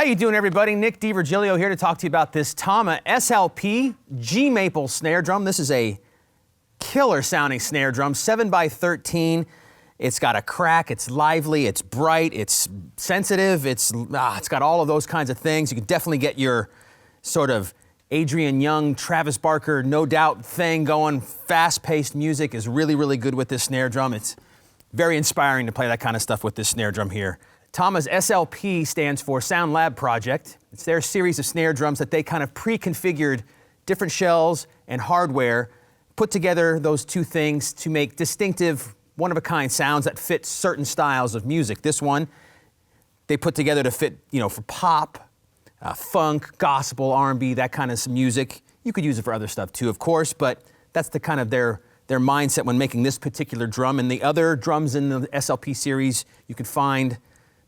you doing, everybody? Nick DiVirgilio here to talk to you about this Tama S.L.P. G-Maple snare drum. This is a killer sounding snare drum, 7x13. It's got a crack, it's lively, it's bright, it's sensitive, it's got all of those kinds of things. You can definitely get your sort of Adrian Young, Travis Barker, no doubt thing going. Fast-paced music is really, really good with this snare drum. It's very inspiring to play that kind of stuff with this snare drum here. Tama's S.L.P. stands for Sound Lab Project. It's their series of snare drums that they kind of pre-configured different shells and hardware, put together those two things to make distinctive, one-of-a-kind sounds that fit certain styles of music. This one, they put together to fit, for pop, funk, gospel, R&B, that kind of music. You could use it for other stuff too, of course, but that's the kind of their mindset when making this particular drum. And the other drums in the S.L.P. series, you can find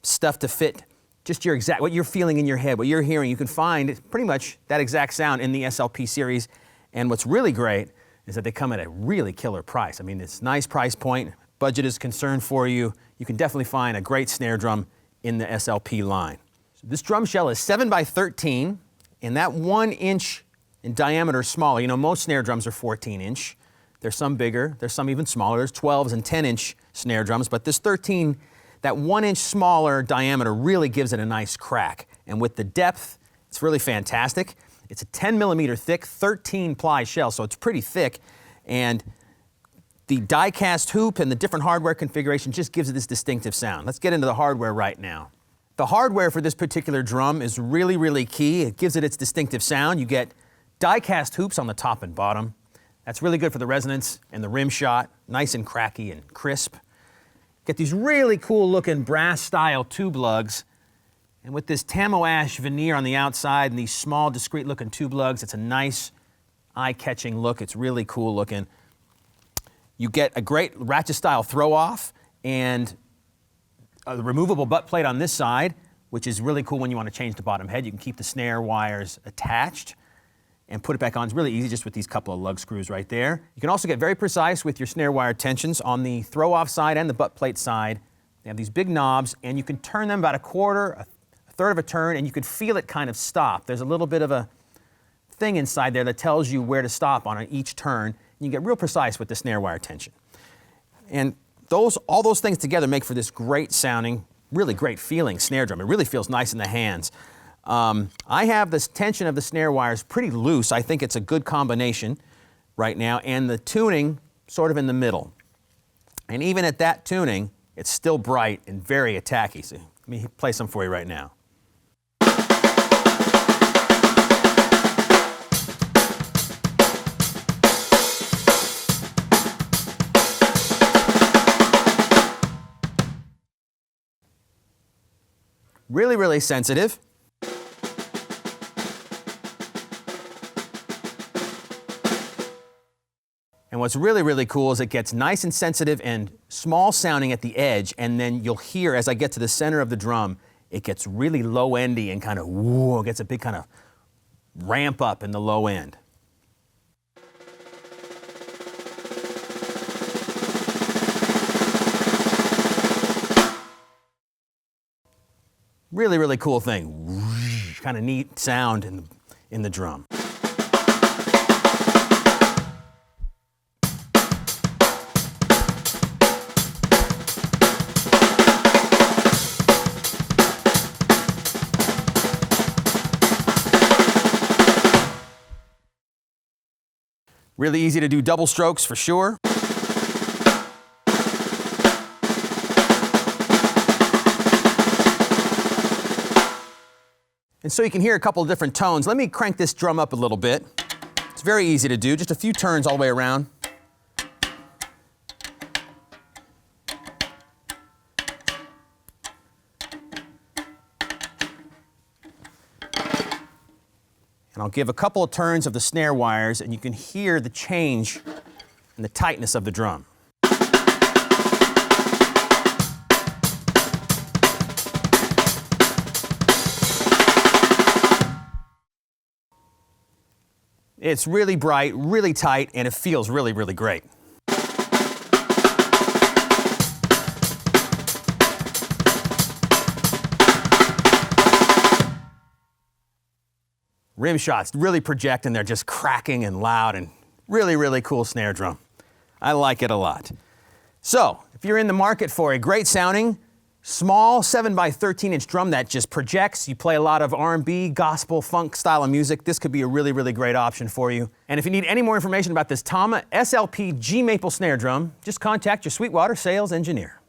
stuff to fit just what you're feeling in your head, what you're hearing. You can find pretty much that exact sound in the S.L.P. series. And what's really great is that they come at a really killer price. I mean, it's a nice price point. Budget is concerned for you. You can definitely find a great snare drum in the S.L.P. line. So this drum shell is 7x13, and that 1 inch in diameter smaller. Most snare drums are 14 inch. There's some bigger, there's some even smaller. There's 12s and 10 inch snare drums, but this 13, that 1 inch smaller diameter really gives it a nice crack. And with the depth, it's really fantastic. It's a 10 millimeter thick, 13 ply shell, so it's pretty thick. And the die-cast hoop and the different hardware configuration just gives it this distinctive sound. Let's get into the hardware right now. The hardware for this particular drum is really, really key. It gives it its distinctive sound. You get die-cast hoops on the top and bottom. That's really good for the resonance and the rim shot, nice and cracky and crisp. Get these really cool looking brass style tube lugs. And with this Tamo Ash veneer on the outside and these small discrete looking tube lugs, it's a nice eye-catching look. It's really cool looking. You get a great Ratchet style throw off and a removable butt plate on this side, which is really cool when you want to change the bottom head. You can keep the snare wires attached and put it back on. It's really easy just with these couple of lug screws right there. You can also get very precise with your snare wire tensions on the throw-off side and the butt plate side. They have these big knobs, and you can turn them about a third of a turn, and you can feel it kind of stop. There's a little bit of a thing inside there that tells you where to stop on each turn. And you can get real precise with the snare wire tension. And all those things together make for this great sounding, really great feeling snare drum. It really feels nice in the hands. I have this tension of the snare wires pretty loose. I think it's a good combination right now, and the tuning sort of in the middle. And even at that tuning, it's still bright and very attacky. So let me play some for you right now. Really, really sensitive. And what's really, really cool is it gets nice and sensitive and small sounding at the edge, and then you'll hear as I get to the center of the drum, it gets really low endy and kind of whoa, it gets a big kind of ramp up in the low end. Really, really cool thing. Kind of neat sound in the drum. Really easy to do double strokes for sure. And so you can hear a couple of different tones. Let me crank this drum up a little bit. It's very easy to do, just a few turns all the way around. And I'll give a couple of turns of the snare wires, and you can hear the change in the tightness of the drum. It's really bright, really tight, and it feels really, really great. rim shots really project and they're just cracking and loud and really, really cool snare drum. I like it a lot. So, if you're in the market for a great sounding, small 7x13-inch drum that just projects, you play a lot of R&B, gospel, funk style of music, this could be a really, really great option for you. And if you need any more information about this Tama S.L.P G-Maple snare drum, just contact your Sweetwater sales engineer.